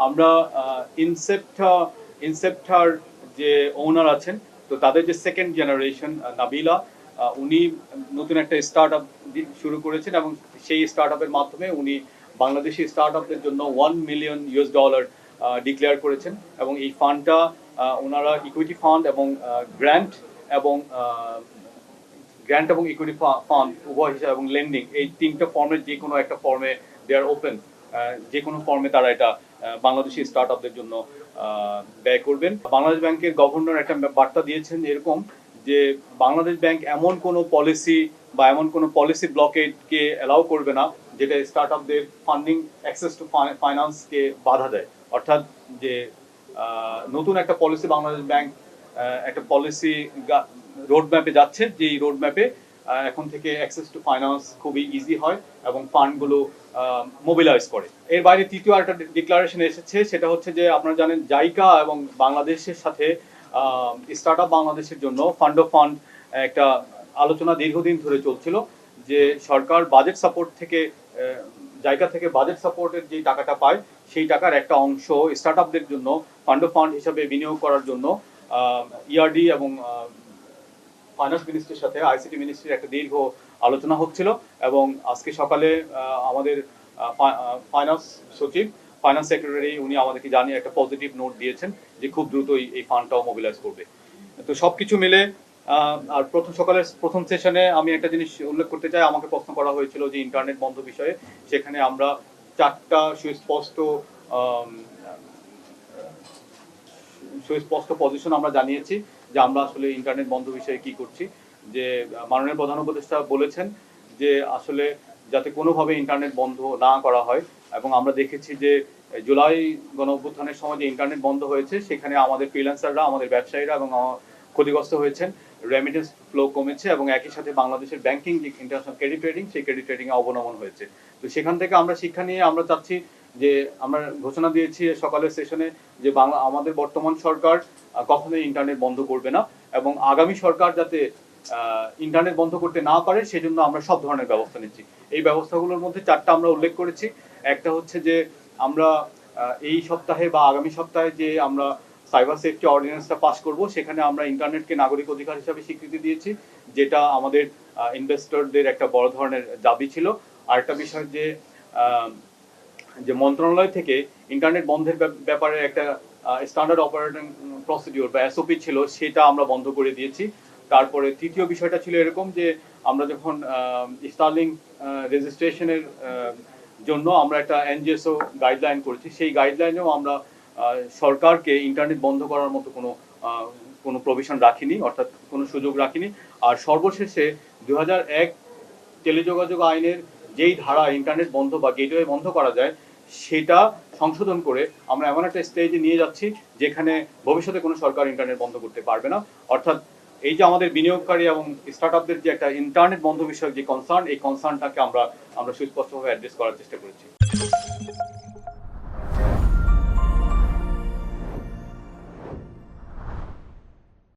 আমরা ইনসেপ্টার যে ওনার আছেন, তো তাদের যে সেকেন্ড জেনারেশন নাবিলা, উনি নতুন একটা স্টার্ট আপ শুরু করেছেন এবং সেই স্টার্ট আপের মাধ্যমে উনি বাংলাদেশি স্টার্ট আপদের জন্য $1 মিলিয়ন ডিক্লেয়ার করেছেন এবং এই ফান্ডটা ওনারা ইকুইটি ফান্ড এবং গ্র্যান্ট এবং ইকুইটি ফান্ড উভয় হিসাবে এবং লেন্ডিং, এই তিনটা ফর্মের যে কোনো একটা ফর্মে দে আর ওপেন, যে কোনো ফর্মে তারা এটা বাংলাদেশি স্টার্ট আপদের জন্য ব্যয় করবেন। বাংলাদেশ ব্যাংকের গভর্নর একটা বার্তা দিয়েছেন এরকম যে বাংলাদেশ ব্যাংক এমন কোনো পলিসি বা এমন কোনো পলিসি ব্লকেটকে অ্যালাউ করবে না যেটা স্টার্ট আপদের ফান্ডিং অ্যাক্সেস টু ফাইন্যান্সকে বাধা দেয়। অর্থাৎ যে নতুন একটা পলিসি বাংলাদেশ ব্যাংক একটা পলিসি রোড ম্যাপে যাচ্ছে, যেই রোড ম্যাপে এখন থেকে অ্যাক্সেস টু ফাইন্যান্স খুবই ইজি হয় এবং ফান্ডগুলো মোবিলাইজ করে। এর বাইরে তৃতীয় একটা ডিক্লারেশন এসেছে, সেটা হচ্ছে যে আপনারা জানেন জাইকা এবং বাংলাদেশের সাথে স্টার্ট আপ বাংলাদেশের জন্য ফান্ড অফ ফান্ড একটা আলোচনা দীর্ঘদিন ধরে চলছিল যে সরকার বাজেট সাপোর্ট থেকে জায়গা থেকে বাজেট সাপোর্টের যে টাকাটা পায় সেই টাকার একটা অংশ স্টার্ট আপদের জন্য ফান্ড অফ ফান্ড হিসাবে বিনিয়োগ করার জন্য ইআরডি এবং ফাইন্যান্স মিনিস্ট্রির সাথে আইসিটি মিনিস্ট্রির একটা দীর্ঘ আলোচনা হচ্ছিল এবং আজকে সকালে আমাদের ফাইন্যান্স সচিব, ফাইন্যান্স সেক্রেটারি উনি আমাদেরকে জানিয়ে একটা পজিটিভ নোট দিয়েছেন যে খুব দ্রুতই এই ফান্ডটাও মোবিলাইজ করবে। তো সবকিছু মিলে আর সকালের প্রথম সেশনে আমি একটা জিনিস উল্লেখ করতে চাই, আমাকে প্রশ্ন করা হয়েছিল যে ইন্টারনেট বন্ধ বিষয়ে। সেখানে আমরা চারটা সুস্পষ্ট পজিশন আমরা জানিয়েছি যে আমরা আসলে ইন্টারনেট বন্ধ বিষয়ে কি করছি। যে মাননীয় প্রধান উপদেষ্টা বলেছেন যে আসলে যাতে কোনোভাবে ইন্টারনেট বন্ধ না করা হয়, এবং আমরা দেখেছি যে জুলাই গণঅভ্যুত্থানের সময় যে ইন্টারনেট বন্ধ হয়েছে সেখানে আমাদের ফ্রিল্যান্সাররা, আমাদের ব্যবসায়ীরা এবং ক্ষতিগ্রস্ত হয়েছেন, রেমিটেন্স ফ্লো কমেছে এবং একই সাথে বাংলাদেশের ব্যাংকিং যে ইন্টারন্যাশনাল ক্রেডিট রেটিং, সেই ক্রেডিট রেটিংয়ে অবনমন হয়েছে। তো সেখান থেকে আমরা শিক্ষা নিয়ে আমরা চাচ্ছি যে আমরা ঘোষণা দিয়েছি সকালের সেশনে যে আমাদের বর্তমান সরকার কখনোই ইন্টারনেট বন্ধ করবে না এবং আগামী সরকার যাতে ইন্টারনেট বন্ধ করতে না পারে সেজন্য আমরা সব ধরনের ব্যবস্থা নিচ্ছি। এই ব্যবস্থাগুলোর মধ্যে চারটা আমরা উল্লেখ করেছি। একটা হচ্ছে যে আমরা এই সপ্তাহে বা আগামী সপ্তাহে যে আমরা সাইবার সেফটি অর্ডিন্যান্সটা পাস করব, সেখানে আমরা ইন্টারনেটকে নাগরিক অধিকার হিসাবে স্বীকৃতি দিয়েছি, যেটা আমাদের ইনভেস্টরদের একটা বড় ধরনের দাবি ছিল। আরেকটা বিষয় যে মন্ত্রণালয় থেকে ইন্টারনেট বন্ধের ব্যাপারে একটা স্ট্যান্ডার্ড অপারেটিং প্রসিডিওর বা এসওপি ছিল, সেটা আমরা বন্ধ করে দিয়েছি। তারপরে তৃতীয় বিষয়টা ছিল এরকম যে আমরা যখন স্টারলিংক রেজিস্ট্রেশনের জন্য আমরা একটা এনজিএসও গাইডলাইন করেছি, সেই গাইডলাইনেও আমরা সরকারকে ইন্টারনেট বন্ধ করার মতো কোনো প্রভিশন রাখিনি, অর্থাৎ কোনো সুযোগ রাখিনি। আর সর্বশেষে 2001 টেলিযোগাযোগ আইনের যেই ধারা ইন্টারনেট বন্ধ বা গেটওয়ে বন্ধ করা যায়, সেটা সংশোধন করে আমরা এমন একটা স্টেজে নিয়ে যাচ্ছি যেখানে ভবিষ্যতে কোনো সরকার ইন্টারনেট বন্ধ করতে পারবে না। অর্থাৎ এই যে আমাদের বিনিয়োগকারী এবং স্টার্ট আপদের যে একটা ইন্টারনেট বন্ধ বিষয়ক যে কনসার্ন, এই কনসার্নটাকে আমরা সুস্পষ্টভাবে অ্যাড্রেস করার চেষ্টা করেছি।